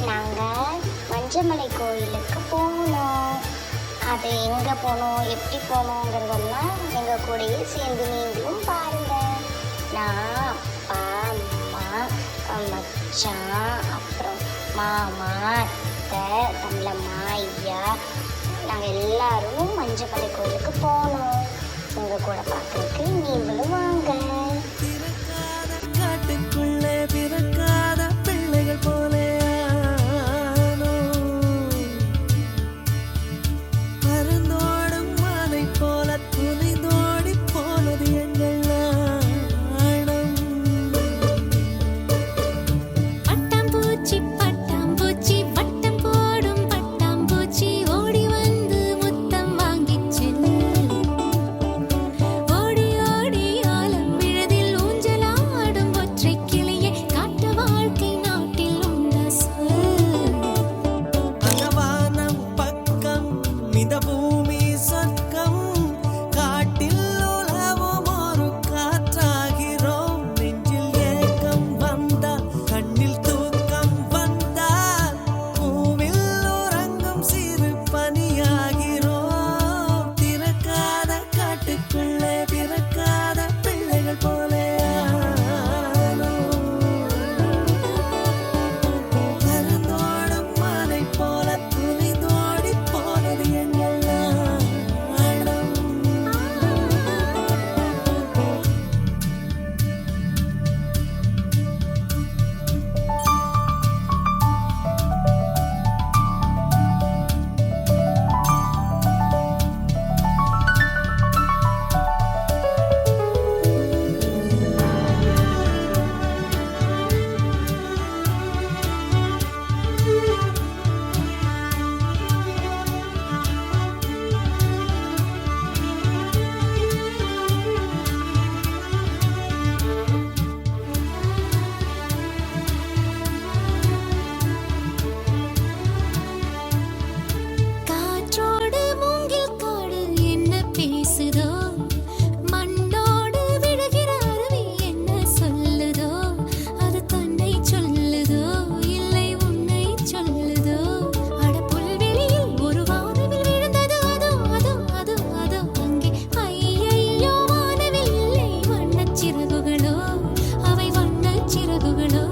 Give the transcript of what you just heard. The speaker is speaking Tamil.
நாங்கள் மஞ்சமலை கோயிலுக்கு போகணும். அது எங்கே போகணும், எப்படி போகணுங்கிறதெல்லாம் எங்கள் கூடயே சேர்ந்து நீங்களும் பாருங்கள். நான் அப்பா, அம்மா, மச்சான், அப்புறம் மாமா, அத்தை, தமிழம்மா, ஐயா, நாங்கள் எல்லாரும் மஞ்சமலை கோயிலுக்கு போகணும். எங்கள் கூட பார்க்கறதுக்கு நீங்களும் வாங்க. காட்டுக்குள்ளே பிறக்காத பிள்ளைகள் போலே பறந்தோடும் மாலை போல துணிந்தோடி போனது எங்கள் நாணம். பட்டாம்பூச்சி பட்டாம்பூச்சி வட்டம் போடும் பட்டாம்பூச்சி ஓடி வந்து முத்தம் வாங்கிச் செல்லு. ஓடி ஓடி ஆலம் விழுதில் ஊஞ்சலாடும் ஒற்றை கிளியே காட்டு வாழ்க்கை நாட்டில் உண்ட சொல். அந்த வானம் பக்கம் மித பூமி சொர்க்கம் காட்டில் உலவும் ஒரு காற்றாகிறோம். நெஞ்சில் ஏக்கம் வந்தால் கண்ணில் தூக்கம் வந்தால் பூவில் உறங்கும் சிறு பனியாகிறோம். திறக்காத காட்டுக்குள்ளே பிறக்காத பிள்ளைகள் போலே பறந்தோடும் மாலை போல துணிந்தோடி போனது எங்கள் நாணம். காற்றோடு மூங்கில் காடு என்ன பேசுதோ, மண்ணோடு விழுகிற அருவி என்ன சொல்லுதோ, அது தன்னை சொல்லுதோ இல்லை உன்னை சொல்லுதோ. அட புல்வெளியில் ஒரு வானவில் விழுந்தது, அதோ அதோ அதோ அதோ அங்கே. ஐயையோ வானவில் இல்லை வண்ணச் சிறகுகளோ, அவை வண்ணச் சிறகுகளோ.